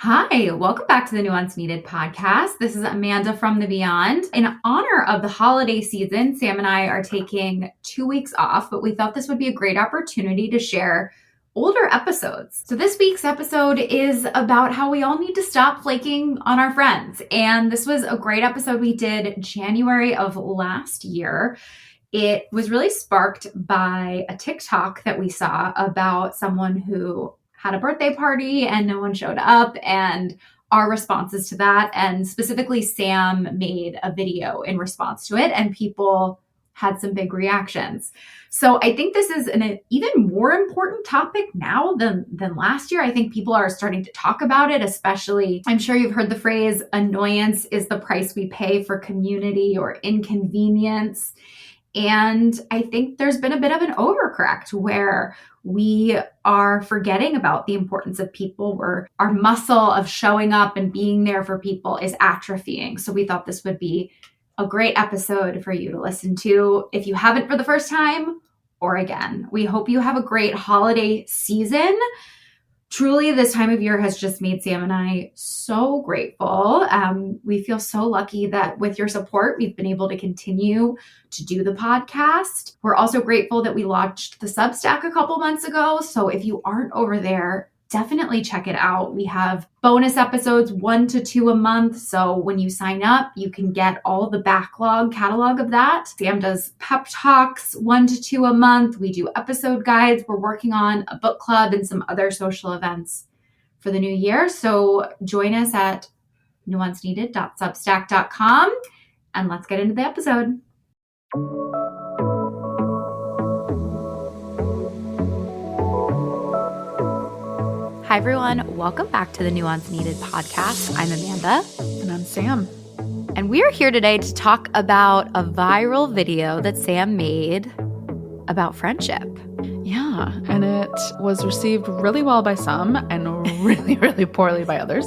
Hi, welcome back to the Nuance Needed podcast. This is Amanda from the Beyond. In honor of the holiday season, Sam and I are taking 2 weeks off, but we thought this would be a great opportunity to share older episodes. So this week's episode is about how we all need to stop flaking on our friends. And this was a great episode we did January of last year. It was really sparked by a TikTok that we saw about someone who had a birthday party and no one showed up, and our responses to that. And specifically, Sam made a video in response to it, and people had some big reactions. So I think this is an even more important topic now than last year. I think people are starting to talk about it, especially, I'm sure you've heard the phrase, annoyance is the price we pay for community or inconvenience. And I think there's been a bit of an overcorrect where we are forgetting about the importance of people, where our muscle of showing up and being there for people is atrophying. So we thought this would be a great episode for you to listen to if you haven't for the first time or again. We hope you have a great holiday season. Truly, this time of year has just made Sam and I so grateful. We feel so lucky that with your support, we've been able to continue to do the podcast. We're also grateful that we launched the Substack a couple months ago. So if you aren't over there, definitely check it out. We have bonus episodes 1 to 2 a month. So when you sign up, you can get all the catalog of that. Sam does pep talks 1 to 2 a month. We do episode guides. We're working on a book club and some other social events for the new year. So join us at nuanceneeded.substack.com, and let's get into the episode. Hi, everyone. Welcome back to the Nuance Needed podcast. I'm Amanda. And I'm Sam. And we are here today to talk about a viral video that Sam made about friendship. Yeah, and it was received really well by some and really, really poorly by others.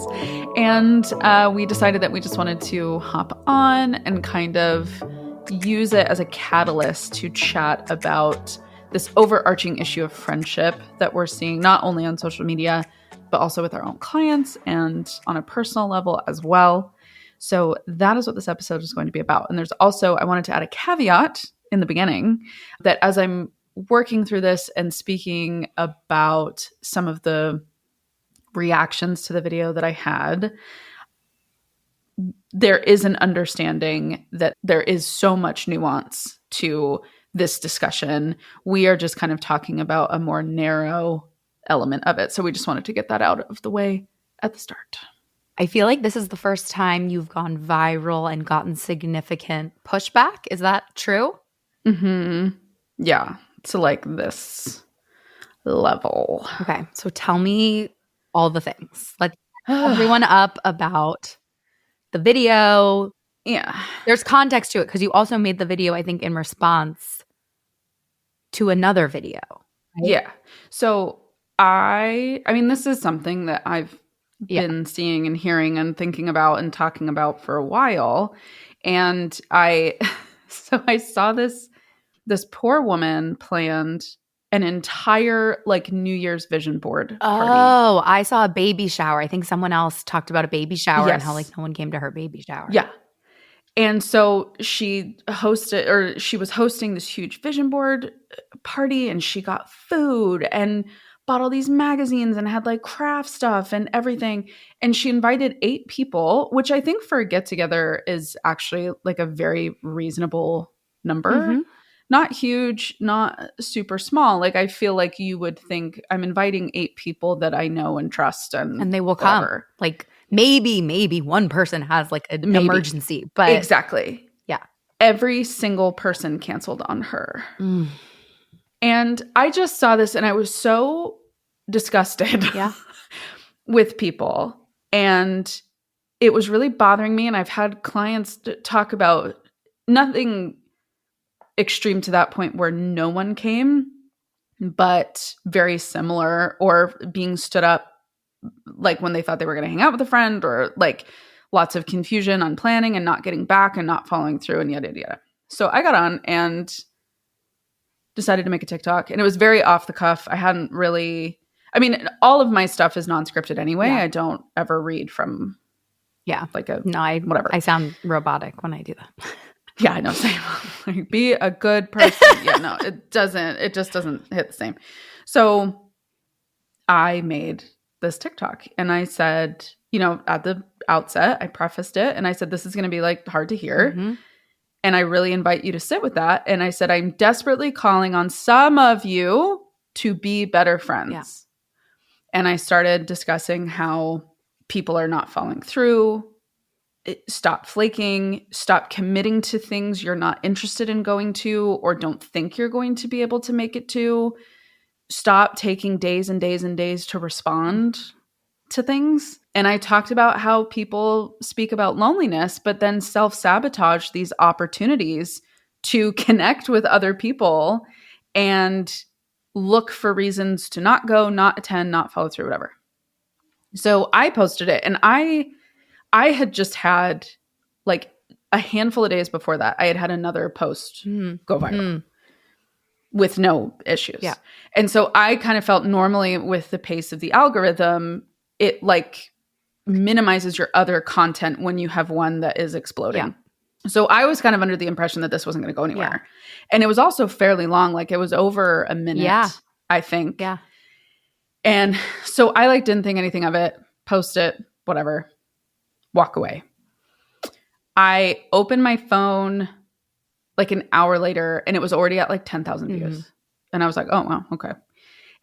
And we decided that we just wanted to hop on and kind of use it as a catalyst to chat about this overarching issue of friendship that we're seeing not only on social media, but also with our own clients and on a personal level as well. So that is what this episode is going to be about. And there's also, I wanted to add a caveat in the beginning that as I'm working through this and speaking about some of the reactions to the video that I had, there is an understanding that there is so much nuance to this discussion. We are just kind of talking about a more narrow element of it. So we just wanted to get that out of the way at the start. I feel like this is the first time you've gone viral and gotten significant pushback. Is that true? Mm-hmm. Yeah. To like this level. Okay. So tell me all the things. Let's get everyone up about the video. Yeah. There's context to it because you also made the video, I think, in response to another video. Right? Yeah. So I mean, this is something that I've been seeing and hearing and thinking about and talking about for a while. And I saw this poor woman planned an entire like New Year's vision board party. Oh, I saw a baby shower. I think someone else talked about a baby shower and how like no one came to her baby shower. Yeah. And so she was hosting this huge vision board party, and she got food and bought all these magazines and had like craft stuff and everything. And she invited 8 people, which I think for a get together is actually like a very reasonable number. Mm-hmm. Not huge, not super small. Like I feel like you would think I'm inviting 8 people that I know and trust and they will come. Like maybe one person has like an emergency, but exactly. Yeah. Every single person canceled on her. Mm. And I just saw this and I was so disgusted with people. And it was really bothering me. And I've had clients talk about nothing extreme to that point where no one came, but very similar, or being stood up like when they thought they were going to hang out with a friend, or like lots of confusion on planning and not getting back and not following through and yada, yada. So I got on and decided to make a TikTok, and it was very off the cuff. I hadn't really, I mean, all of my stuff is non-scripted anyway. Yeah. I don't ever read from like a whatever. I sound robotic when I do that. Yeah, I know. Same. Like, be a good person. Yeah, no, it just doesn't hit the same. So I made this TikTok and I said, at the outset, I prefaced it and I said, this is going to be like hard to hear. Mm-hmm. And I really invite you to sit with that. And I said, I'm desperately calling on some of you to be better friends. Yeah. And I started discussing how people are not following through. Stop flaking, stop committing to things you're not interested in going to or don't think you're going to be able to make it to. Stop taking days and days and days to respond to things. And I talked about how people speak about loneliness, but then self-sabotage these opportunities to connect with other people and look for reasons to not go, not attend, not follow through, whatever. So I posted it, and I had just had like a handful of days before that, I had another post go viral with no issues. Yeah. And so I kind of felt normally with the pace of the algorithm, it like minimizes your other content when you have one that is exploding. Yeah. So I was kind of under the impression that this wasn't going to go anywhere. Yeah. And it was also fairly long. Like it was over a minute, I think. Yeah. And so I didn't think anything of it, post it, whatever, walk away. I opened my phone like an hour later and it was already at like 10,000 views. And I was like, oh, wow, okay.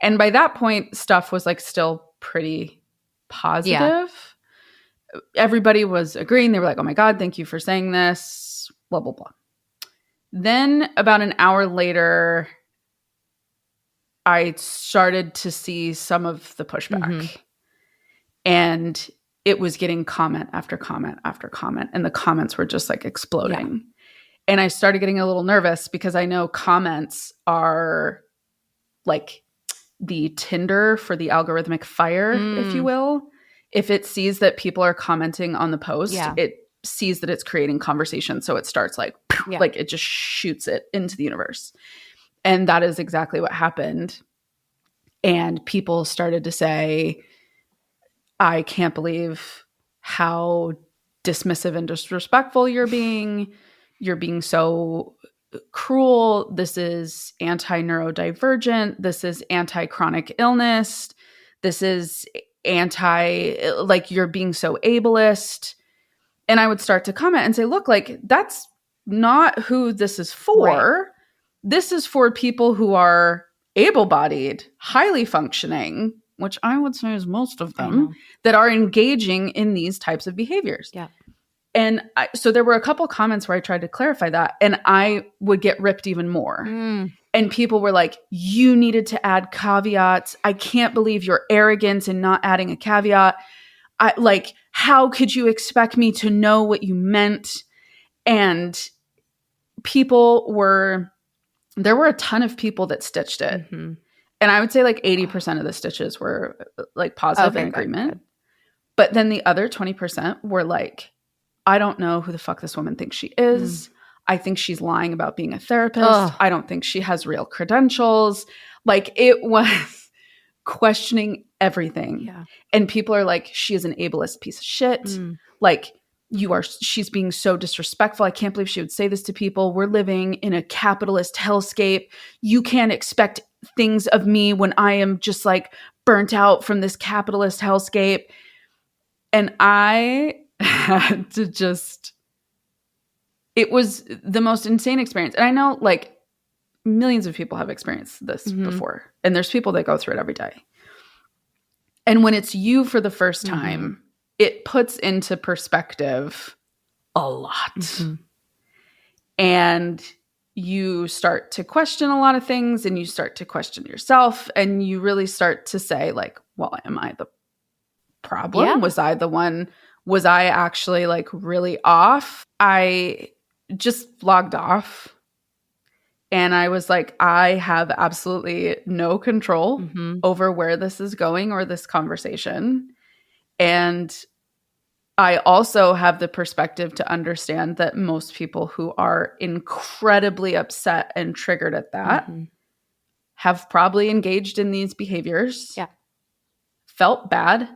And by that point, stuff was like still pretty positive. Yeah. Everybody was agreeing. They were like, oh my God, thank you for saying this, blah, blah, blah. Then about an hour later, I started to see some of the pushback. And it was getting comment after comment after comment. And the comments were just like exploding. Yeah. And I started getting a little nervous because I know comments are like the tinder for the algorithmic fire, if you will. If it sees that people are commenting on the post, it sees that it's creating conversation. So it starts like it just shoots it into the universe. And that is exactly what happened. And people started to say, I can't believe how dismissive and disrespectful you're being. You're being so cruel. This is anti-neurodivergent. This is anti-chronic illness. This is you're being so ableist. And I would start to comment and say, look, like that's not who this is for. Right. This is for people who are able-bodied, highly functioning, which I would say is most of them, that are engaging in these types of behaviors. Yeah. And so there were a couple comments where I tried to clarify that, and I would get ripped even more. And people were like, you needed to add caveats. I can't believe your arrogance in not adding a caveat. How could you expect me to know what you meant? And there were a ton of people that stitched it. And I would say like 80% of the stitches were like positive in agreement. Good. But then the other 20% were like, I don't know who the fuck this woman thinks she is. I think she's lying about being a therapist. I don't think she has real credentials. Like it was questioning everything. Yeah. And people are like, she is an ableist piece of shit. Like she's being so disrespectful. I can't believe she would say this to people. We're living in a capitalist hellscape. You can't expect things of me when I am just like burnt out from this capitalist hellscape. And I had to it was the most insane experience. And I know like millions of people have experienced this before. And there's people that go through it every day. And when it's you for the first time, it puts into perspective a lot. And you start to question a lot of things, and you start to question yourself, and you really start to say like, well, am I the problem? Yeah. Was I the one? Was I actually like really off? I just logged off. And I was like, I have absolutely no control over where this is going or this conversation. And I also have the perspective to understand that most people who are incredibly upset and triggered at that have probably engaged in these behaviors. Yeah. felt bad,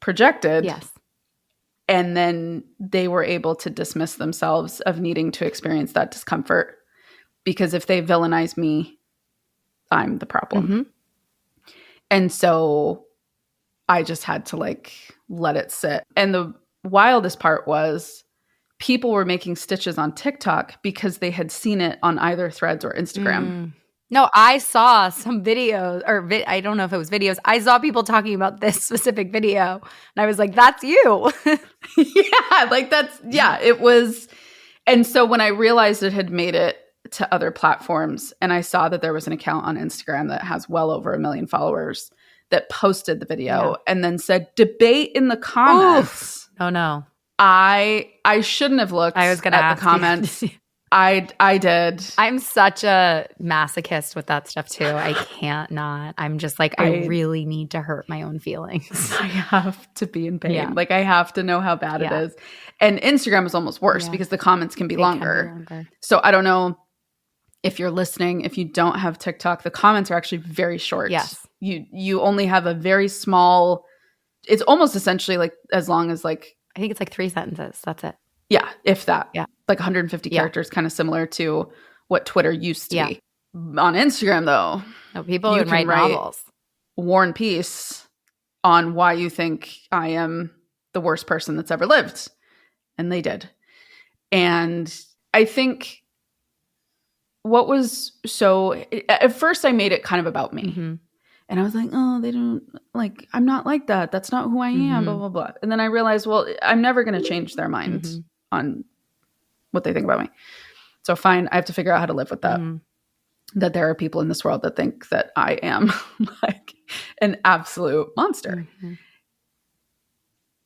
projected, Yes. and then they were able to dismiss themselves of needing to experience that discomfort. Because if they villainize me, I'm the problem. Mm-hmm. And so I just had to like let it sit. And the wildest part was people were making stitches on TikTok because they had seen it on either Threads or Instagram. No, I saw some videos, or I don't know if it was videos. I saw people talking about this specific video, and I was like, that's you. Yeah, like it was. And so when I realized it had made it to other platforms, and I saw that there was an account on Instagram that has well over 1 million followers that posted the video and then said, debate in the comments. Oof. Oh, no. I shouldn't have looked I was going to at ask the comments. I did. I'm such a masochist with that stuff too. I can't not. I'm just like, I really need to hurt my own feelings. I have to be in pain. Yeah. Like I have to know how bad it is. And Instagram is almost worse because the comments can be longer. So I don't know if you're listening, if you don't have TikTok, the comments are actually very short. Yes. You only have a very small, it's almost essentially like as long as like, I think it's like 3 sentences. That's it. Yeah, if that. Yeah. Like 150 characters, kind of similar to what Twitter used to be. On Instagram, though, no, people can write novels. War and Peace on why you think I am the worst person that's ever lived. And they did. And I think what was so – at first I made it kind of about me. Mm-hmm. And I was like, oh, they don't – like I'm not like that. That's not who I am, blah, blah, blah. And then I realized, well, I'm never going to change their mind on what they think about me. So fine, I have to figure out how to live with that. That there are people in this world that think that I am like an absolute monster.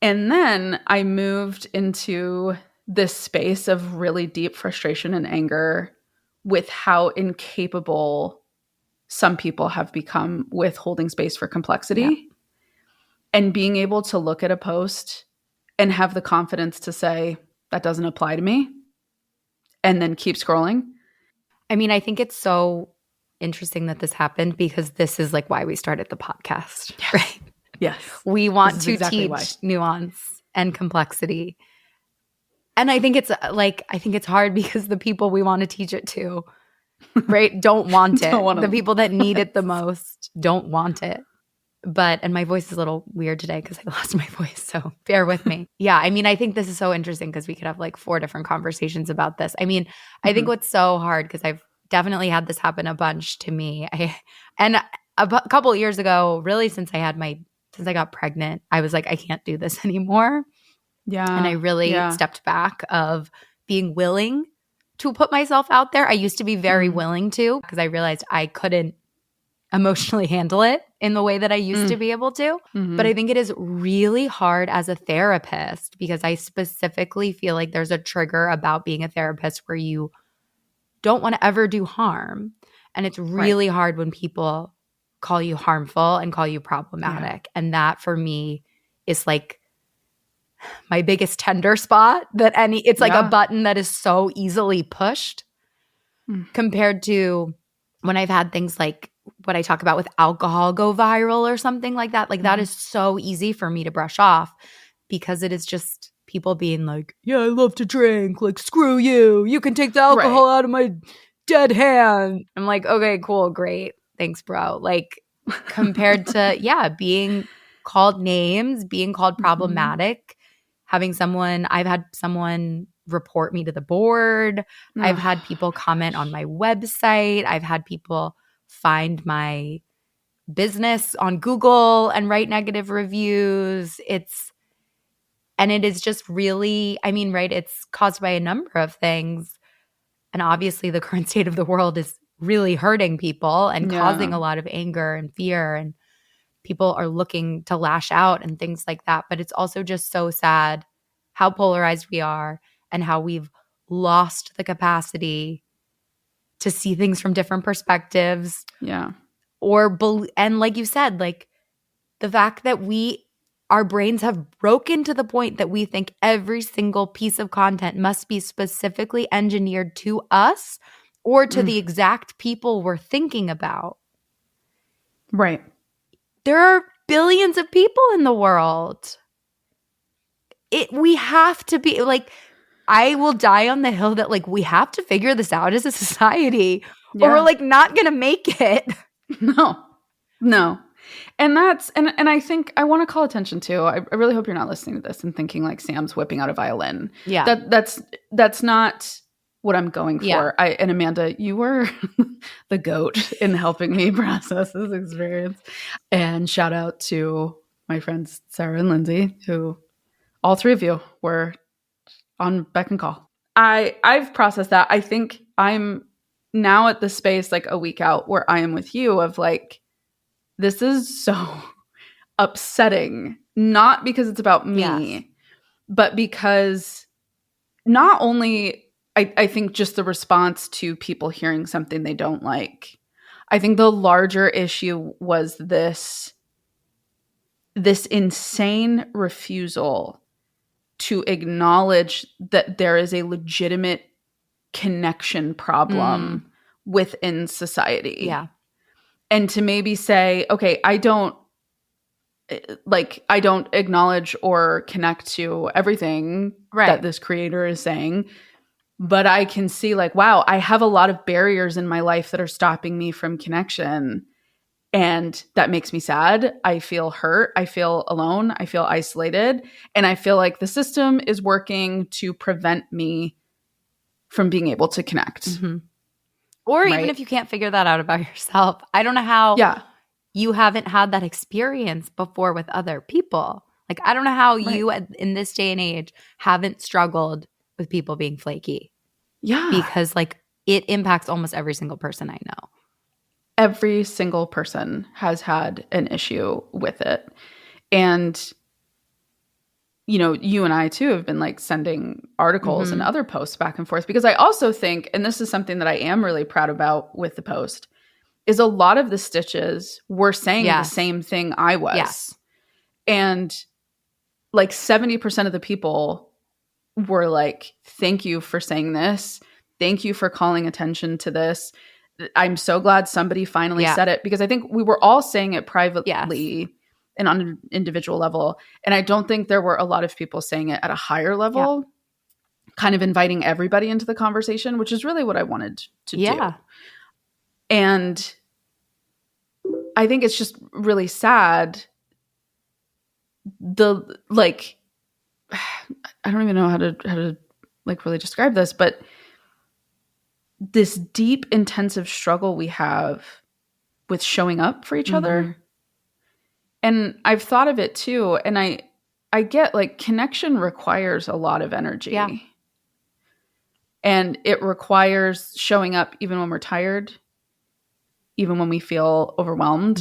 And then I moved into this space of really deep frustration and anger with how incapable some people have become with holding space for complexity and being able to look at a post and have the confidence to say, that doesn't apply to me, and then keep scrolling. I mean, I think it's so interesting that this happened because this is like why we started the podcast, right? Yes. We want to teach nuance and complexity. And I think it's hard because the people we want to teach it to, right, don't want it. The people that need it the most don't want it. And my voice is a little weird today because I lost my voice, so bear with me. Yeah, I mean, I think this is so interesting because we could have like 4 different conversations about this. I mean, I think what's so hard, because I've definitely had this happen a bunch to me. And a couple of years ago, really since I got pregnant, I was like, I can't do this anymore. Yeah. And I really stepped back of being willing to put myself out there. I used to be very willing to, because I realized I couldn't emotionally handle it in the way that I used to be able to. But I think it is really hard as a therapist, because I specifically feel like there's a trigger about being a therapist where you don't want to ever do harm. And it's really hard when people call you harmful and call you problematic. And that for me is like my biggest tender spot it's like a button that is so easily pushed compared to when I've had things like what I talk about with alcohol go viral or something like that. Like that is so easy for me to brush off because it is just people being like, yeah, I love to drink. Like, screw you. You can take the alcohol out of my dead hand. I'm like, okay, cool, great. Thanks, bro. Like compared to, being called names, being called problematic, I've had someone report me to the board. I've had people comment on my website. I've had people find my business on Google and write negative reviews. It is just really, I mean, right, it's caused by a number of things. And obviously the current state of the world is really hurting people and causing a lot of anger and fear, and people are looking to lash out and things like that. But it's also just so sad how polarized we are and how we've lost the capacity to see things from different perspectives. Yeah. And like you said, like the fact that our brains have broken to the point that we think every single piece of content must be specifically engineered to us or to the exact people we're thinking about. Right. There are billions of people in the world. We have to be like, I will die on the hill that like we have to figure this out as a society or we're like not going to make it. No. And that's and I think I want to call attention to, I really hope you're not listening to this and thinking like Sam's whipping out a violin. Yeah. That's not what I'm going for. Yeah. And Amanda, you were the goat in helping me process this experience. And shout out to my friends Sarah and Lindsay, who all three of you were on beck and call. I've processed that. I think I'm now at the space like a week out where I am with you of like, this is so upsetting, not because it's about me, but because not only I think just the response to people hearing something they don't like. I think the larger issue was this insane refusal to acknowledge that there is a legitimate connection problem within society. Yeah. And to maybe say, okay, I don't acknowledge or connect to everything that this creator is saying, but I can see like, wow, I have a lot of barriers in my life that are stopping me from connection. And that makes me sad. I feel hurt. I feel alone. I feel isolated. And I feel like the system is working to prevent me from being able to connect. Mm-hmm. Or even if you can't figure that out about yourself. I don't know how you haven't had that experience before with other people. Like, I don't know how you, in this day and age, haven't struggled with people being flaky. Yeah. Because, like, it impacts almost every single person I know. Every single person has had an issue with it. And you know, you and I too have been like sending articles and other posts back and forth, because I also think, and this is something that I am really proud about with the post, is a lot of the stitches were saying the same thing I was. Yes. And like 70% of the people were like, thank you for saying this. Thank you for calling attention to this. I'm so glad somebody finally said it, because I think we were all saying it privately and on an individual level. And I don't think there were a lot of people saying it at a higher level, kind of inviting everybody into the conversation, which is really what I wanted to do. And I think it's just really sad. I don't even know how to like really describe this, but this deep, intensive struggle we have with showing up for each other. And I've thought of it too. And I get like connection requires a lot of energy. Yeah. And it requires showing up even when we're tired, even when we feel overwhelmed.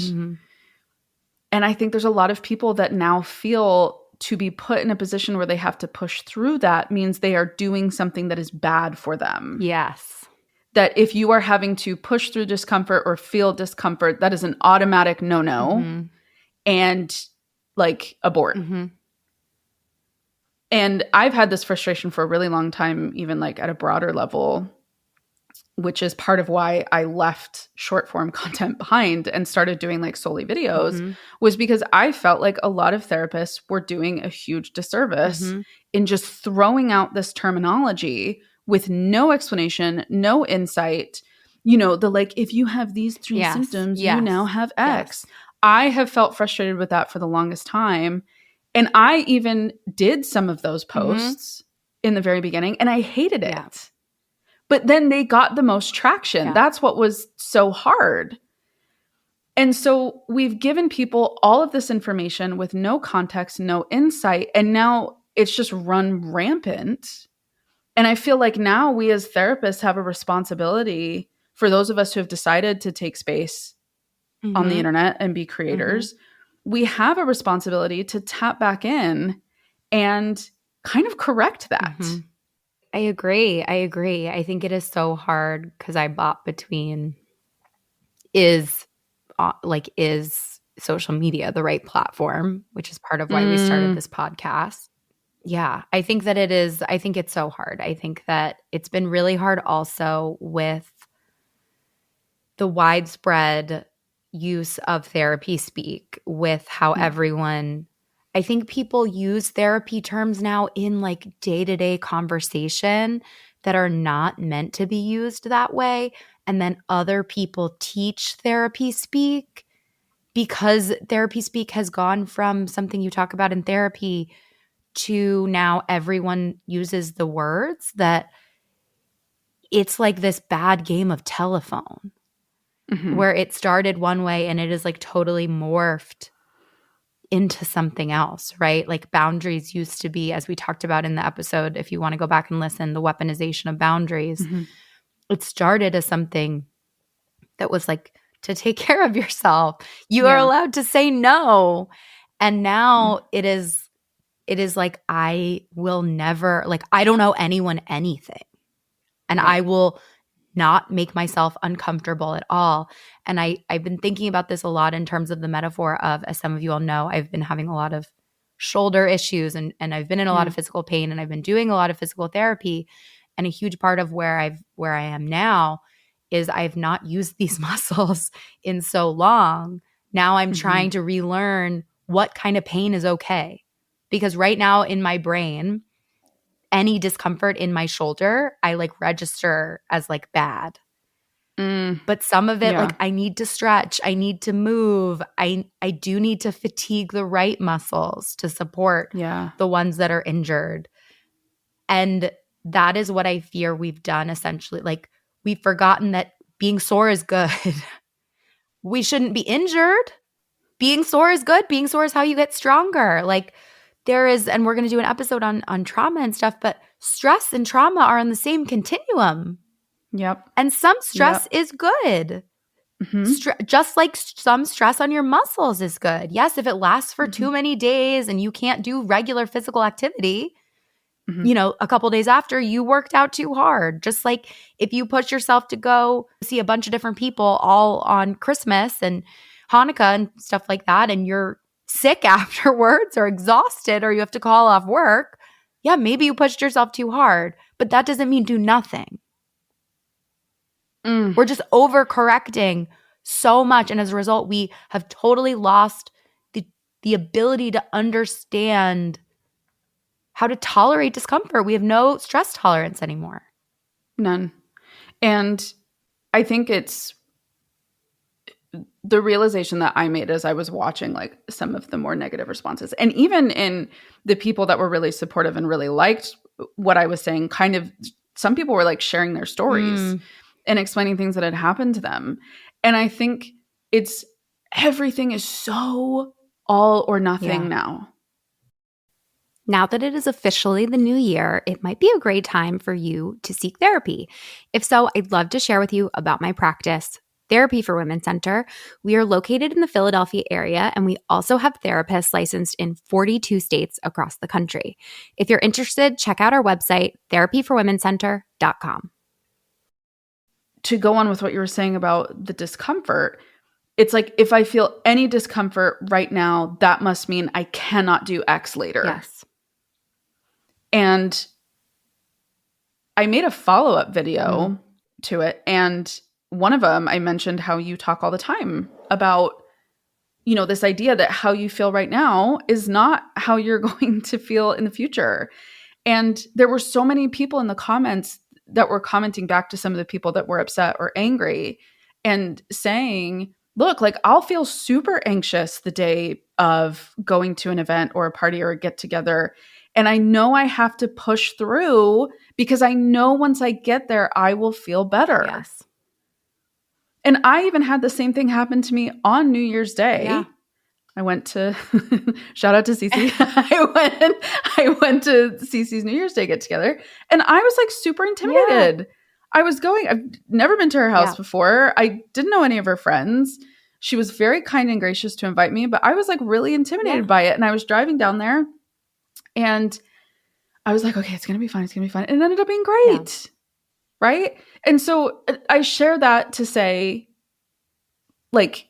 And I think there's a lot of people that now feel to be put in a position where they have to push through that means they are doing something that is bad for them. Yes. That if you are having to push through discomfort or feel discomfort, that is an automatic no-no. And like abort. And I've had this frustration for a really long time, even like at a broader level, which is part of why I left short form content behind and started doing like solely videos, was because I felt like a lot of therapists were doing a huge disservice in just throwing out this terminology with no explanation, no insight. You know, the like, if you have these three symptoms, you now have X. I have felt frustrated with that for the longest time. And I even did some of those posts in the very beginning, and I hated it. But then they got the most traction. That's what was so hard. And so we've given people all of this information with no context, no insight, and now it's just run rampant. And I feel like now we as therapists have a responsibility for those of us who have decided to take space on the internet and be creators. We have a responsibility to tap back in and kind of correct that. I agree. I think it is so hard because I bought between is social media the right platform, which is part of why we started this podcast. Yeah, I think that it is. I think it's so hard. I think that it's been really hard also with the widespread use of therapy speak with how everyone, I think people use therapy terms now in like day-to-day conversation that are not meant to be used that way. And then other people teach therapy speak because therapy speak has gone from something you talk about in therapy to now everyone uses the words that it's like this bad game of telephone where it started one way and it is like totally morphed into something else, right? Like boundaries used to be, as we talked about in the episode, if you want to go back and listen, the weaponization of boundaries. It started as something that was like to take care of yourself. You are allowed to say no. And now it is like, I will never, like, I don't owe anyone anything. And I will not make myself uncomfortable at all. And I've been thinking about this a lot in terms of the metaphor of, as some of you all know, I've been having a lot of shoulder issues and I've been in a lot of physical pain and I've been doing a lot of physical therapy. And a huge part of where I am now is I've not used these muscles in so long. Now I'm trying to relearn what kind of pain is okay. Because right now in my brain, any discomfort in my shoulder, I like register as like bad. But some of it, like I need to stretch, I need to move, I do need to fatigue the right muscles to support the ones that are injured. And that is what I fear we've done essentially. Like we've forgotten that being sore is good. We shouldn't be injured. Being sore is good. Being sore is how you get stronger. Like there is, and we're going to do an episode on trauma and stuff, but stress and trauma are on the same continuum. And some stress is good. Just like some stress on your muscles is good. Yes, if it lasts for too many days and you can't do regular physical activity, you know, a couple days after you worked out too hard. Just like if you push yourself to go see a bunch of different people all on Christmas and Hanukkah and stuff like that, and you're sick afterwards or exhausted or you have to call off work, yeah, maybe you pushed yourself too hard, but that doesn't mean do nothing. We're just overcorrecting so much. And as a result, we have totally lost the ability to understand how to tolerate discomfort. We have no stress tolerance anymore. None. And I think it's the realization that I made as I was watching like some of the more negative responses. And even in the people that were really supportive and really liked what I was saying, kind of some people were like sharing their stories and explaining things that had happened to them. And I think it's everything is so all or nothing now. Now that it is officially the new year, it might be a great time for you to seek therapy. If so, I'd love to share with you about my practice, Therapy for Women Center. We are located in the Philadelphia area, and we also have therapists licensed in 42 states across the country. If you're interested, check out our website, therapyforwomencenter.com. To go on with what you were saying about the discomfort, it's like if I feel any discomfort right now, that must mean I cannot do X later. Yes. And I made a follow-up video to it. And one of them, I mentioned how you talk all the time about, you know, this idea that how you feel right now is not how you're going to feel in the future. And there were so many people in the comments that were commenting back to some of the people that were upset or angry and saying, look, like I'll feel super anxious the day of going to an event or a party or a get together. And I know I have to push through because I know once I get there, I will feel better. Yes. And I even had the same thing happen to me on New Year's Day. Yeah. I went to, shout out to Cece. I went to Cece's New Year's Day get together and I was like super intimidated. Yeah. I've never been to her house before. I didn't know any of her friends. She was very kind and gracious to invite me, but I was like really intimidated by it. And I was driving down there and I was like, okay, it's going to be fine. It's going to be fine. And it ended up being great. Yeah. Right. And so I share that to say, like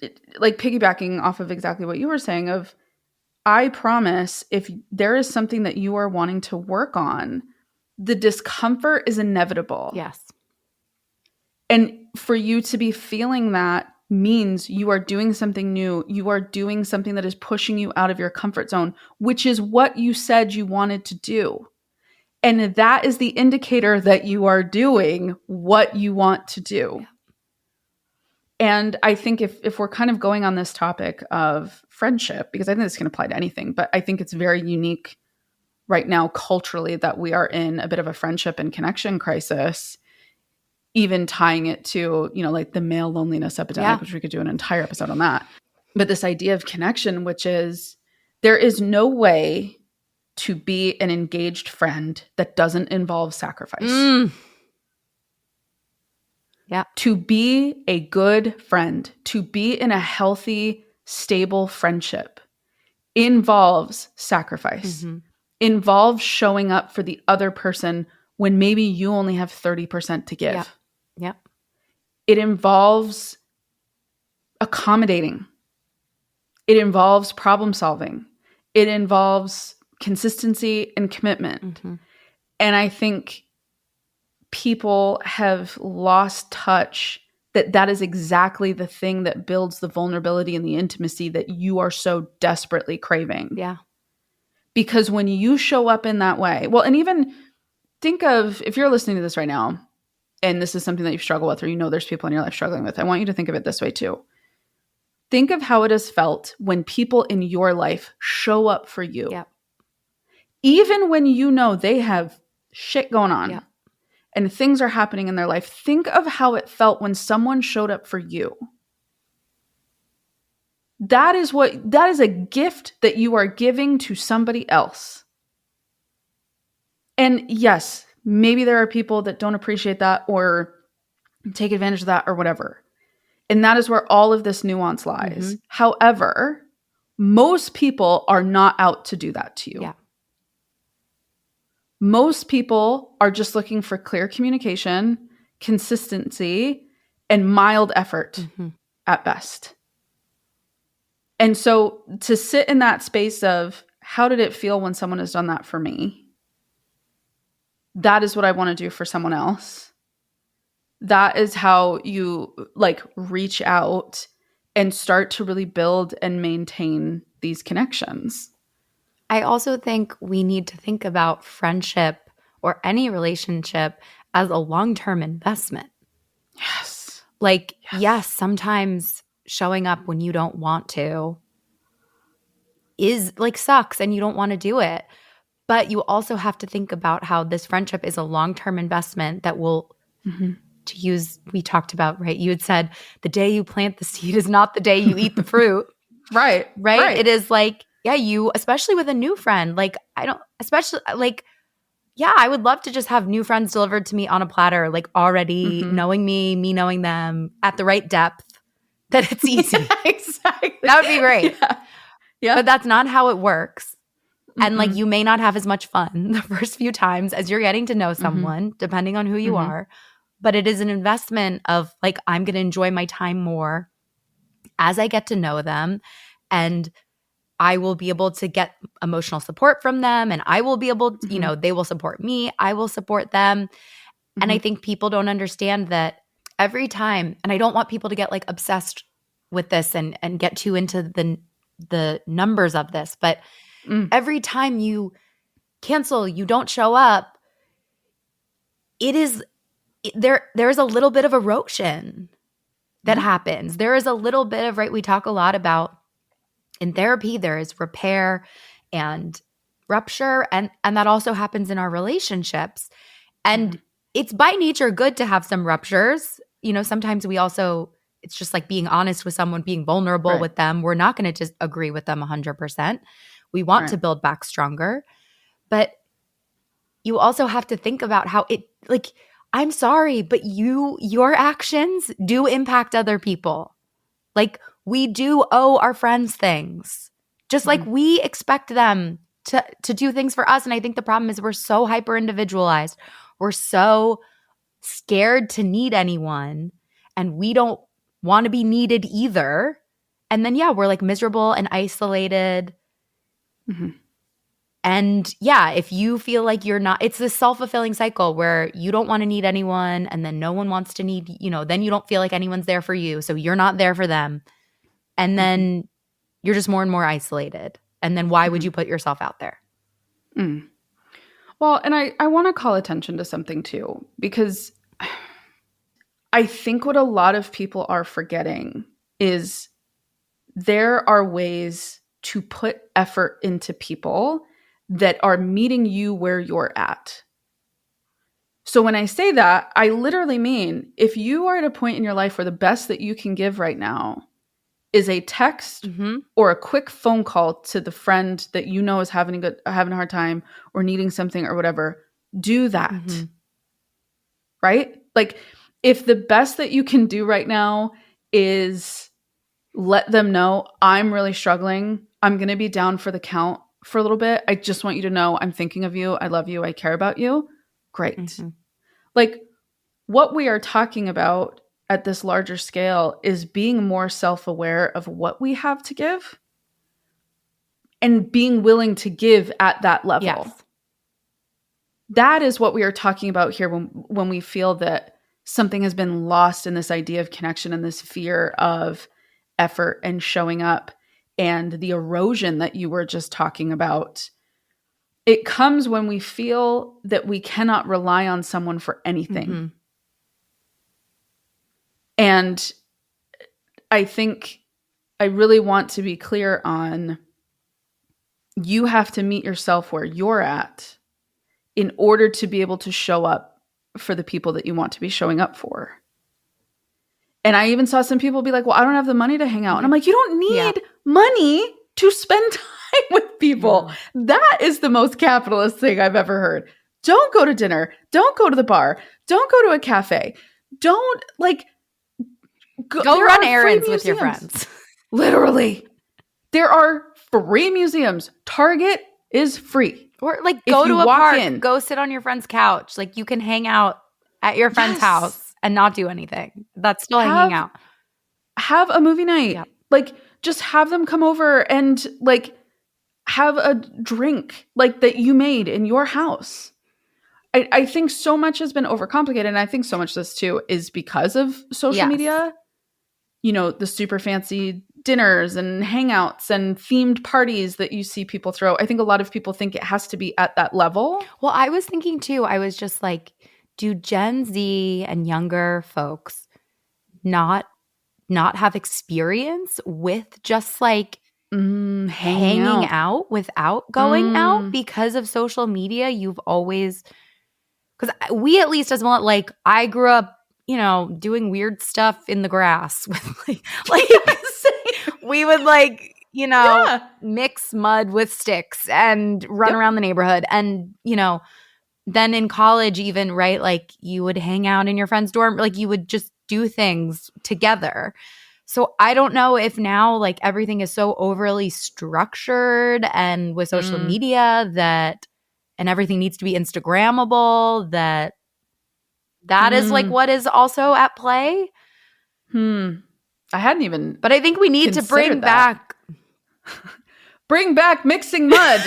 piggybacking off of exactly what you were saying of, I promise if there is something that you are wanting to work on, the discomfort is inevitable. Yes. And for you to be feeling that means you are doing something new. You are doing something that is pushing you out of your comfort zone, which is what you said you wanted to do. And that is the indicator that you are doing what you want to do. And I think if we're kind of going on this topic of friendship, because I think this can apply to anything, but I think it's very unique right now culturally that we are in a bit of a friendship and connection crisis, even tying it to, like the male loneliness epidemic, which we could do an entire episode on that. But this idea of connection, which is there is no way to be an engaged friend that doesn't involve sacrifice. Yeah. To be a good friend, to be in a healthy, stable friendship involves sacrifice, involves showing up for the other person when maybe you only have 30% to give. Yeah. It involves accommodating. It involves problem solving. It involves consistency and commitment. And I think people have lost touch that is exactly the thing that builds the vulnerability and the intimacy that you are so desperately craving. Yeah. Because when you show up in that way, well, and even think of, if you're listening to this right now, and this is something that you struggle with, or there's people in your life struggling with, I want you to think of it this way too. Think of how it has felt when people in your life show up for you. Yeah. Even when they have shit going on and things are happening in their life. Think of how it felt when someone showed up for you. That is a gift that you are giving to somebody else. And yes, maybe there are people that don't appreciate that or take advantage of that or whatever. And that is where all of this nuance lies. However, most people are not out to do that to you. Yeah. Most people are just looking for clear communication, consistency, and mild effort at best. And so to sit in that space of how did it feel when someone has done that for me? That is what I want to do for someone else. That is how you reach out and start to really build and maintain these connections. I also think we need to think about friendship or any relationship as a long-term investment. Yes. Yes, sometimes showing up when you don't want to is sucks and you don't want to do it. But you also have to think about how this friendship is a long-term investment that will, we talked about, right? You had said the day you plant the seed is not the day you eat the fruit. Right. It is you, especially with a new friend, I would love to just have new friends delivered to me on a platter, already knowing me knowing them at the right depth, that it's easy. Exactly. That would be great. Yeah. But that's not how it works. And you may not have as much fun the first few times as you're getting to know someone, depending on who you are. But it is an investment of I'm going to enjoy my time more as I get to know them. And I will be able to get emotional support from them. And I will be able to, they will support me. I will support them. And I think people don't understand that every time, and I don't want people to get obsessed with this and get too into the numbers of this, but every time you cancel, you don't show up, there's a little bit of erosion that happens. There is a little bit of, we talk a lot about in therapy, there is repair and rupture, and that also happens in our relationships. And it's by nature good to have some ruptures. Sometimes we also, it's just being honest with someone, being vulnerable with them. We're not going to just agree with them 100%. We want to build back stronger. But you also have to think about how it, I'm sorry, but your actions do impact other people. We do owe our friends things, just like we expect them to do things for us. And I think the problem is we're so hyper individualized. We're so scared to need anyone, and we don't want to be needed either. And then, we're miserable and isolated. And yeah, if you feel like you're not, it's this self-fulfilling cycle where you don't want to need anyone and then no one wants to need, then you don't feel like anyone's there for you. So you're not there for them. And then you're just more and more isolated. And then why would you put yourself out there? Well, and I want to call attention to something too, because I think what a lot of people are forgetting is there are ways to put effort into people that are meeting you where you're at. So when I say that, I literally mean if you are at a point in your life where the best that you can give right now is a text or a quick phone call to the friend that you know is having a hard time or needing something or whatever, do that. Right? Like if the best that you can do right now is let them know I'm really struggling, I'm going to be down for the count for a little bit. I just want you to know I'm thinking of you. I love you. I care about you. Great. Like what we are talking about at this larger scale is being more self-aware of what we have to give and being willing to give at that level. Yes. That is what we are talking about here when we feel that something has been lost in this idea of connection and this fear of effort and showing up and the erosion that you were just talking about. It comes when we feel that we cannot rely on someone for anything. And I think I really want to be clear on you have to meet yourself where you're at in order to be able to show up for the people that you want to be showing up for. And I even saw some people be like, well, I don't have the money to hang out. And I'm like, you don't need money to spend time with people. That is the most capitalist thing I've ever heard. Don't go to dinner. Don't go to the bar. Don't go to a cafe. Don't go run errands with your friends. Literally. There are free museums. Target is free. Or go to a park, go sit on your friend's couch. Like you can hang out at your friend's house and not do anything. That's still hanging out. Have a movie night. Yep. Just have them come over and have a drink that you made in your house. I think so much has been overcomplicated. And I think so much of this too is because of social media. The super fancy dinners and hangouts and themed parties that you see people throw. I think a lot of people think it has to be at that level. Well, I was thinking too, I was just like, do Gen Z and younger folks not have experience with just hanging out without going out because of social media? You've always – because we at least as well, I grew up, doing weird stuff in the grass with we would mix mud with sticks and run around the neighborhood. And, then in college even, right, you would hang out in your friend's dorm, you would just do things together. So I don't know if now everything is so overly structured and with social media and everything needs to be Instagrammable that is what is also at play. I hadn't even But I think we need to bring back mixing mud.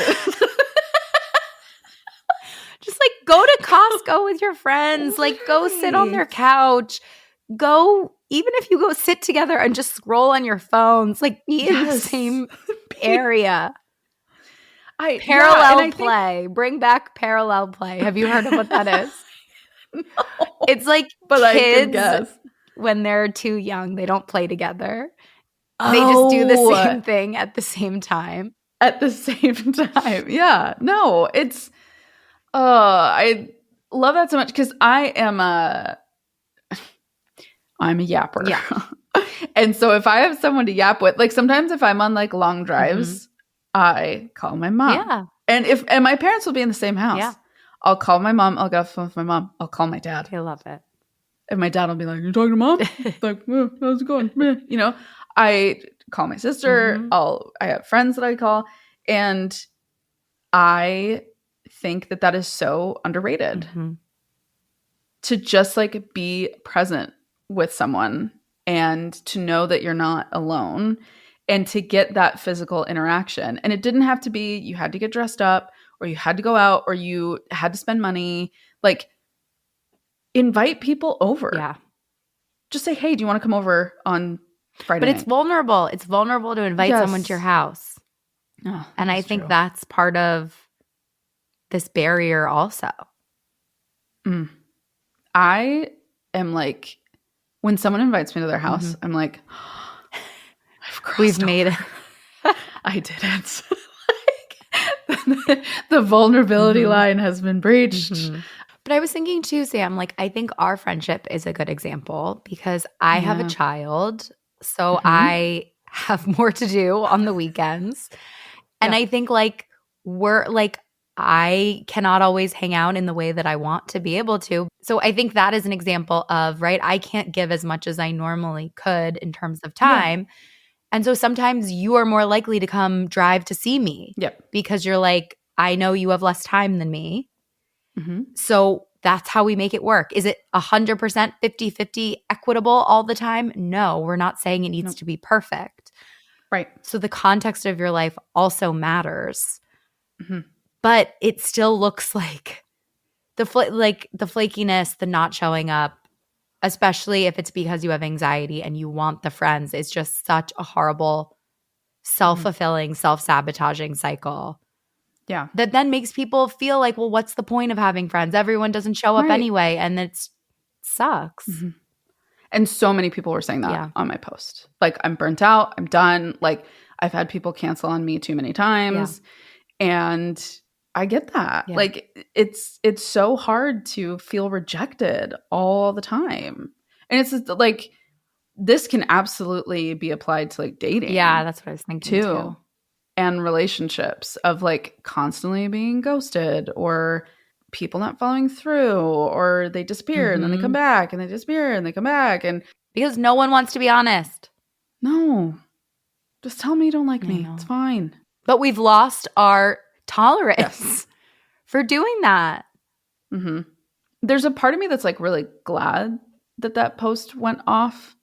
Just go to Costco with your friends, go sit on their couch, even if you go sit together and just scroll on your phones, be in the same area. Parallel play. Bring back parallel play. Have you heard of what that is? No. It's but kids when they're too young, they don't play together. They just do the same thing at the same time. Yeah. No, it's I love that so much because I'm a yapper. Yeah. And so if I have someone to yap with, sometimes if I'm on long drives, I call my mom. Yeah. And my parents will be in the same house. Yeah. I'll call my mom. I'll get off the phone with my mom. I'll call my dad. I love it. And my dad will be like, "You talking to mom?" How's it going? I call my sister. I have friends that I call. And I think that is so underrated. To just be present with someone and to know that you're not alone. and to get that physical interaction. And it didn't have to be you had to get dressed up or you had to go out or you had to spend money. Like, invite people over. Yeah. Just say, hey, do you want to come over on Friday night? But it's vulnerable. It's vulnerable to invite someone to your house. Oh, and I think that's part of this barrier also. I am like, when someone invites me to their house, I'm like, I've crossed We've made it. I didn't. The vulnerability line has been breached. But I was thinking too, Sam, like, I think our friendship is a good example because I have a child, so I have more to do on the weekends. And I think like I cannot always hang out in the way that I want to be able to. So I think that is an example of, right, I can't give as much as I normally could in terms of time. And so sometimes you are more likely to come drive to see me because you're like, I know you have less time than me. So that's how we make it work. Is it 100% 50-50 equitable all the time? No, we're not saying it needs to be perfect. Right. So the context of your life also matters. But it still looks like the flakiness, the not showing up, especially if it's because you have anxiety and you want the friends, is just such a horrible, self-fulfilling, self-sabotaging cycle. Yeah. That then makes people feel like, well, what's the point of having friends? Everyone doesn't show up anyway, and it sucks. And so many people were saying that on my post. Like, I'm burnt out. I'm done. Like, I've had people cancel on me too many times. And I get that. Like, it's so hard to feel rejected all the time. And it's like, this can absolutely be applied to like dating. Yeah, that's what I was thinking too. And relationships of like constantly being ghosted or people not following through, or they disappear and then they come back and they disappear and they come back. And because no one wants to be honest. No, just tell me you don't like me. It's fine. But we've lost our tolerance for doing that. There's a part of me that's like really glad that post went off,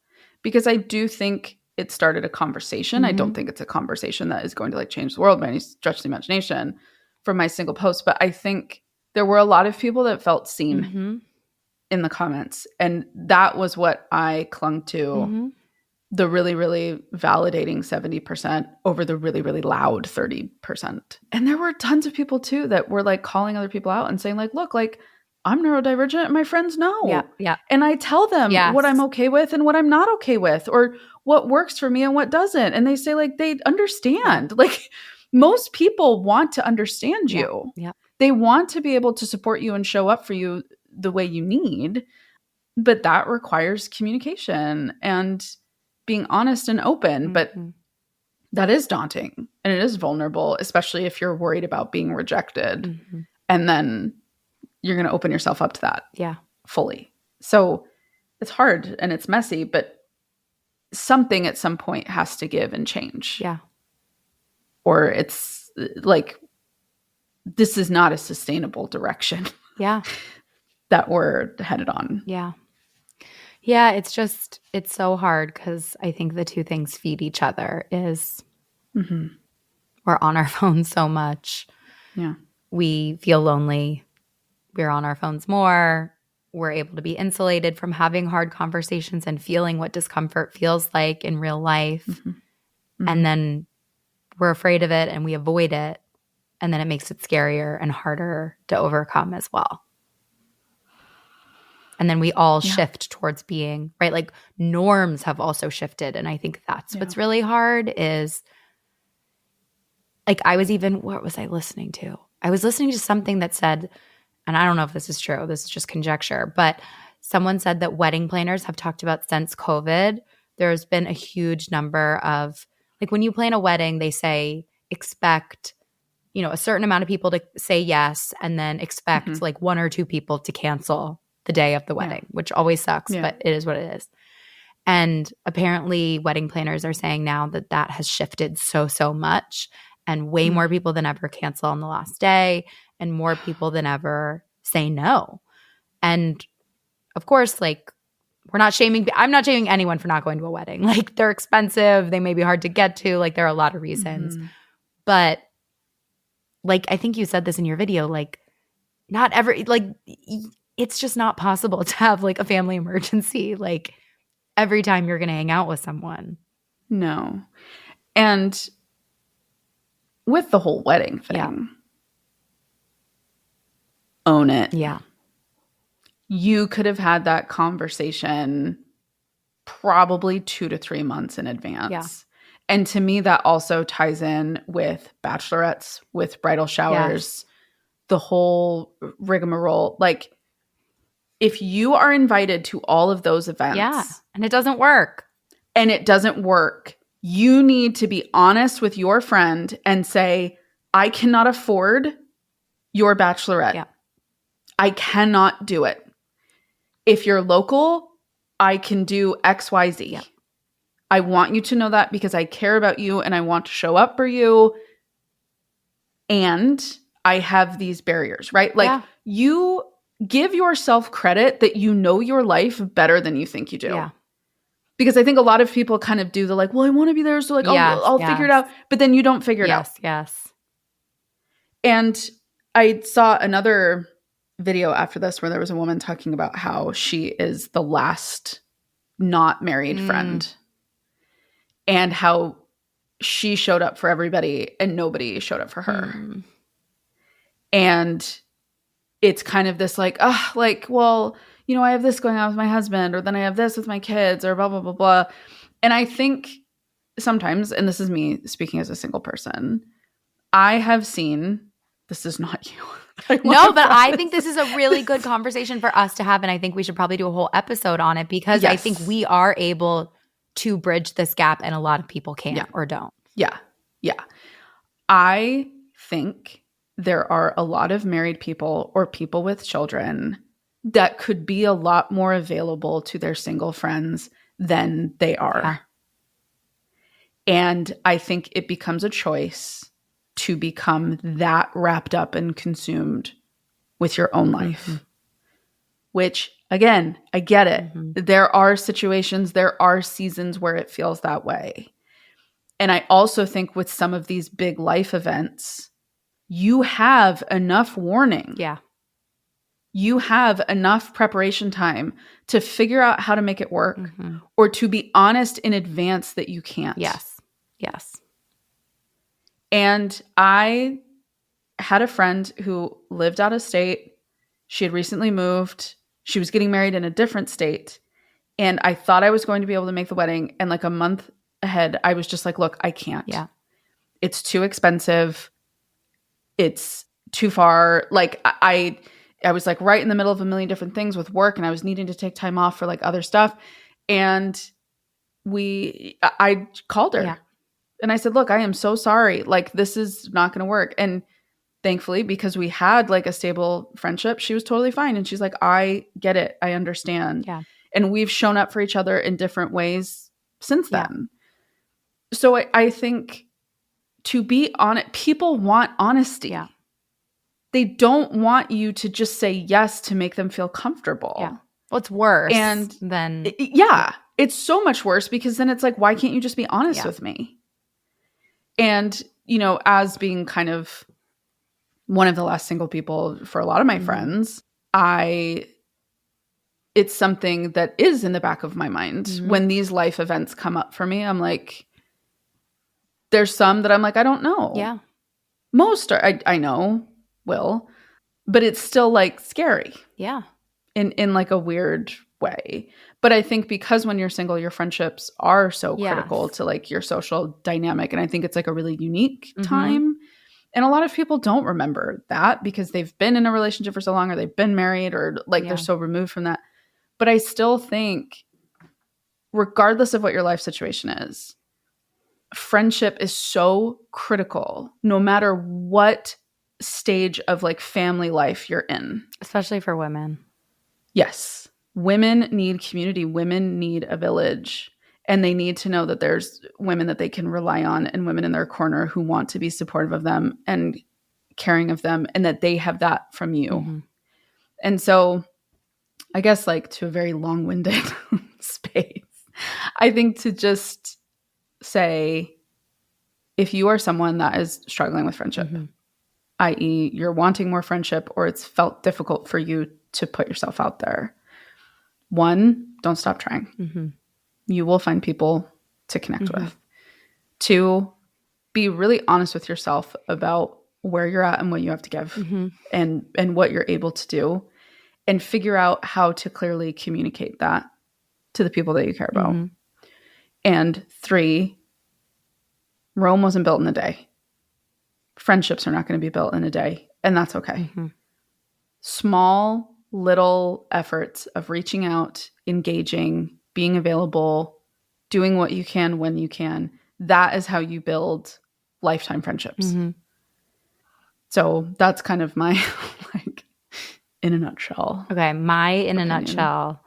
because I do think it started a conversation. I don't think it's a conversation that is going to like change the world by any stretch of the imagination from my single post. But I think there were a lot of people that felt seen in the comments. And that was what I clung to. The really, really validating 70% over the really, really loud 30%. And there were tons of people too that were like calling other people out and saying like, look, like, I'm neurodivergent and my friends know. And I tell them what I'm okay with and what I'm not okay with, or what works for me and what doesn't. And they say like, they understand. Like, most people want to understand you. They want to be able to support you and show up for you the way you need. But that requires communication and being honest and open. But that is daunting and it is vulnerable, especially if you're worried about being rejected. And then you're going to open yourself up to that fully. So it's hard and it's messy, but something at some point has to give and change. Or it's like, this is not a sustainable direction. That we're headed on. Yeah, it's so hard because I think the two things feed each other. Is we're on our phones so much. We feel lonely. We're on our phones more. We're able to be insulated from having hard conversations and feeling what discomfort feels like in real life. And then we're afraid of it and we avoid it. And then it makes it scarier and harder to overcome as well. And then we all shift towards being, right? Like, norms have also shifted. And I think that's what's really hard is, like, what was I listening to? I was listening to something that said, and I don't know if this is true, this is just conjecture, but someone said that wedding planners have talked about since COVID, there's been a huge number of, like, when you plan a wedding, they say expect, a certain amount of people to say yes, and then expect like 1 or 2 people to cancel the day of the wedding, which always sucks, but it is what it is. And apparently wedding planners are saying now that has shifted so much, and way more people than ever cancel on the last day, and more people than ever say no. And of course, like, I'm not shaming anyone for not going to a wedding. Like, they're expensive. They may be hard to get to. Like, there are a lot of reasons. Mm-hmm. But, like, I think you said this in your video, like, not every – like, it's just not possible to have, like, a family emergency, like, every time you're going to hang out with someone. No. And with the whole wedding thing, own it. Yeah. You could have had that conversation probably 2 to 3 months in advance. Yeah. And to me, that also ties in with bachelorettes, with bridal showers, the whole rigmarole. Like, if you are invited to all of those events and it doesn't work, you need to be honest with your friend and say, I cannot afford your bachelorette. Yeah. I cannot do it. If you're local, I can do X, Y, Z. Yeah. I want you to know that because I care about you and I want to show up for you. And I have these barriers, right? Like, you give yourself credit that you know your life better than you think you do. Yeah. Because I think a lot of people kind of do the like, well, I want to be there, so like, I'll figure it out. But then you don't figure it out. Yes. And I saw another video after this where there was a woman talking about how she is the last not married friend and how she showed up for everybody and nobody showed up for her. And it's kind of this like, well, you know, I have this going on with my husband, or then I have this with my kids, or blah, blah, blah, blah. And I think sometimes, and this is me speaking as a single person, I have seen, this is not you. No, but I think this is a really good conversation for us to have, and I think we should probably do a whole episode on it because I think we are able to bridge this gap and a lot of people can't or don't. Yeah. I think there are a lot of married people or people with children that could be a lot more available to their single friends than they are. Yeah. And I think it becomes a choice to become that wrapped up and consumed with your own life. Which, again, I get it. There are situations, there are seasons where it feels that way. And I also think with some of these big life events, you have enough warning. Yeah. You have enough preparation time to figure out how to make it work or to be honest in advance that you can't. Yes. And I had a friend who lived out of state. She had recently moved. She was getting married in a different state. And I thought I was going to be able to make the wedding. And like a month ahead, I was just like, look, I can't. Yeah. It's too expensive. It's too far. Like I was like right in the middle of a million different things with work, and I was needing to take time off for like other stuff. And I called her. Yeah. And I said, look, I am so sorry. Like, this is not going to work. And thankfully, because we had like a stable friendship, she was totally fine. And she's like, I get it. I understand. Yeah. And we've shown up for each other in different ways since then. So I think to be honest, people want honesty. Yeah. They don't want you to just say yes to make them feel comfortable. Yeah. Well, it's worse than it's so much worse because then it's like, why can't you just be honest with me? And, you know, as being kind of one of the last single people for a lot of my friends, it's something that is in the back of my mind. When these life events come up for me, I'm like, there's some that I'm like, I don't know. Yeah. Most are, I know will, but it's still like scary. Yeah. In like a weird way. But I think because when you're single, your friendships are so critical to like your social dynamic. And I think it's like a really unique time. And a lot of people don't remember that because they've been in a relationship for so long or they've been married or like they're so removed from that. But I still think regardless of what your life situation is, friendship is so critical no matter what stage of like family life you're in. Especially for women. Yes. Women need community. Women need a village. And they need to know that there's women that they can rely on and women in their corner who want to be supportive of them and caring of them and that they have that from you. And so I guess like to a very long-winded space, I think to just say, if you are someone that is struggling with friendship, i.e. you're wanting more friendship or it's felt difficult for you to put yourself out there, 1, don't stop trying. You will find people to connect with. 2, be really honest with yourself about where you're at and what you have to give and what you're able to do, and figure out how to clearly communicate that to the people that you care about. And 3, Rome wasn't built in a day. Friendships are not going to be built in a day, and that's okay. Small, little efforts of reaching out, engaging, being available, doing what you can when you can, that is how you build lifetime friendships. So that's kind of my, like, in a nutshell. Okay, my in a nutshell,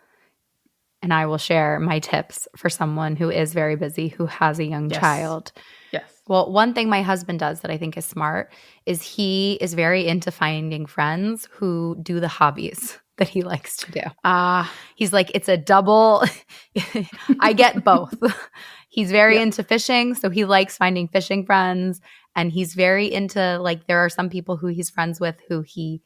and I will share my tips for someone who is very busy, who has a young child. Yes. Well, one thing my husband does that I think is smart is he is very into finding friends who do the hobbies that he likes to do. He's like, it's a double. I get both. He's very into fishing, so he likes finding fishing friends. And he's very into, like, there are some people who he's friends with who he,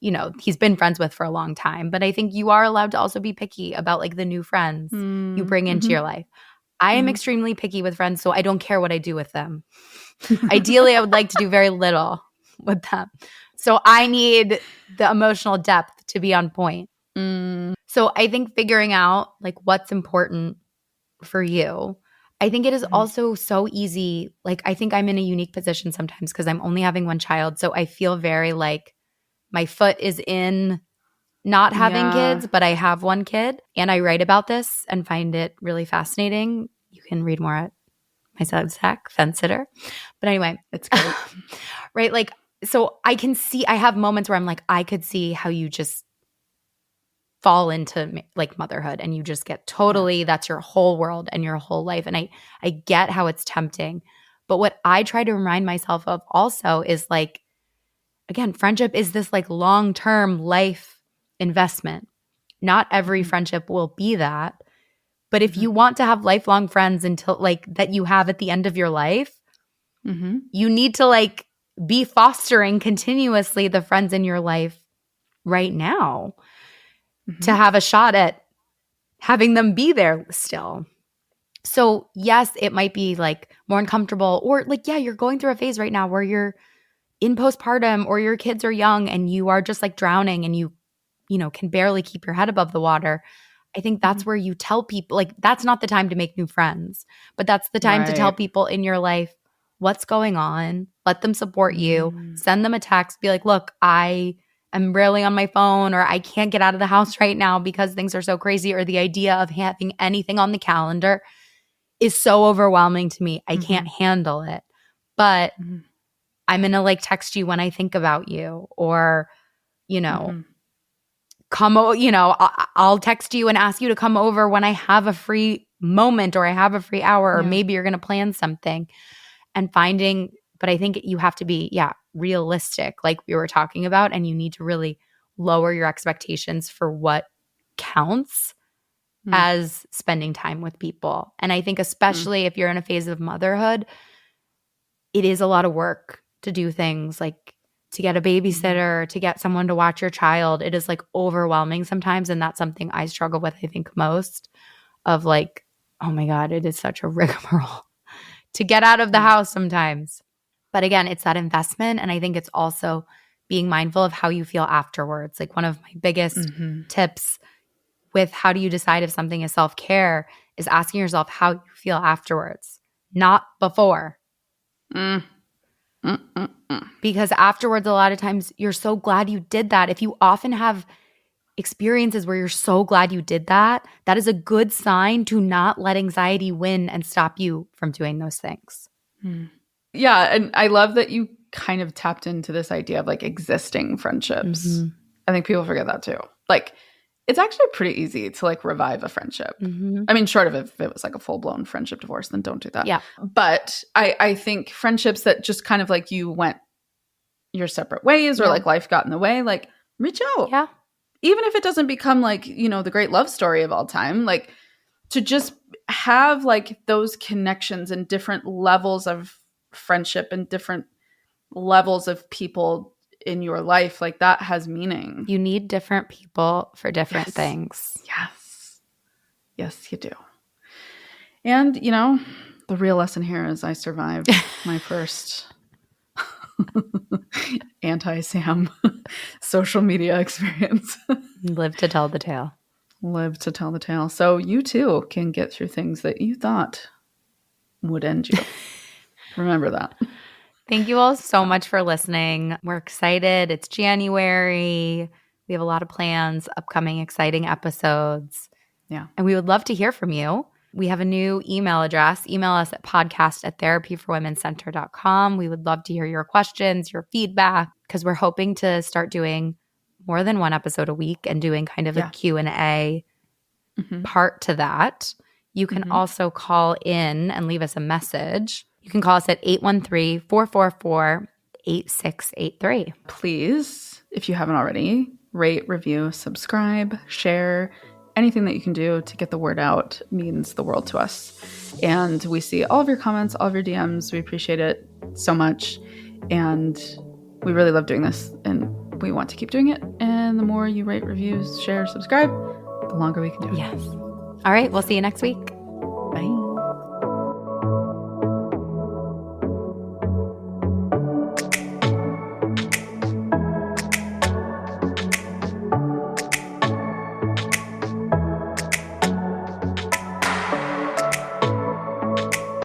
you know, he's been friends with for a long time. But I think you are allowed to also be picky about, like, the new friends you bring into your life. I am extremely picky with friends, so I don't care what I do with them. Ideally, I would like to do very little with them. So I need the emotional depth to be on point. So I think figuring out, like, what's important for you. I think it is also so easy. Like, I think I'm in a unique position sometimes because I'm only having one child. So I feel very like my foot is in not having kids, but I have one kid. And I write about this and find it really fascinating. You can read more at my Substack, Fence Sitter. But anyway, it's great. Right? Like, so I can see, I have moments where I'm like, I could see how you just fall into, like, motherhood and you just get totally, that's your whole world and your whole life. And I get how it's tempting. But what I try to remind myself of also is, like, again, friendship is this, like, long-term life investment. Not every friendship will be that. But if you want to have lifelong friends until, like, that you have at the end of your life, you need to, like, be fostering continuously the friends in your life right now to have a shot at having them be there still. So yes, it might be, like, more uncomfortable, or, like, yeah, you're going through a phase right now where you're in postpartum or your kids are young and you are just, like, drowning and you know, can barely keep your head above the water. I think that's where you tell people, like, that's not the time to make new friends, but that's the time to tell people in your life what's going on. Let them support you. Send them a text. Be like, look, I am rarely on my phone, or I can't get out of the house right now because things are so crazy, or the idea of having anything on the calendar is so overwhelming to me. I can't handle it. But I'm going to, like, text you when I think about you, or, you know, I'll text you and ask you to come over when I have a free moment or I have a free hour, or maybe you're going to plan something. And finding, but I think you have to be, realistic, like we were talking about, and you need to really lower your expectations for what counts as spending time with people. And I think especially if you're in a phase of motherhood, it is a lot of work to do things like to get a babysitter, to get someone to watch your child. It is, like, overwhelming sometimes. And that's something I struggle with, I think, most, of, like, oh my God, it is such a rigmarole to get out of the house sometimes. But again, it's that investment. And I think it's also being mindful of how you feel afterwards. Like, one of my biggest tips with how do you decide if something is self-care is asking yourself how you feel afterwards, not before. Because afterwards, a lot of times you're so glad you did that. If you often have experiences where you're so glad you did that, that is a good sign to not let anxiety win and stop you from doing those things. Yeah. And I love that you kind of tapped into this idea of, like, existing friendships. I think people forget that too. Like, it's actually pretty easy to, like, revive a friendship. I mean, short of if it was, like, a full-blown friendship divorce, then don't do that. Yeah. But I think friendships that just kind of, like, you went your separate ways, or like life got in the way, like, reach out. Yeah. even if it doesn't become like, the great love story of all time, like to just have like those connections and different levels of friendship and different levels of people in your life, like that has meaning. You need different people for different things. Yes, you do. And, the real lesson here is I survived my first anti-Sam social media experience. Live to tell the tale. Live to tell the tale. So you too can get through things that you thought would end you. Remember that. Thank you all so much for listening. We're excited. It's January. We have a lot of plans, upcoming exciting episodes. Yeah. And we would love to hear from you. We have a new email address. Email us at podcast@therapyforwomencenter.com. We would love to hear your questions, your feedback, because we're hoping to start doing more than one episode a week and doing kind of a Q&A part to that. You can also call in and leave us a message. You can call us at 813-444-8683. Please, if you haven't already, rate, review, subscribe, share. Anything that you can do to get the word out means the world to us. And we see all of your comments, all of your DMs. We appreciate it so much. And we really love doing this. And we want to keep doing it. And the more you rate, reviews, share, subscribe, the longer we can do it. Yes. All right. We'll see you next week.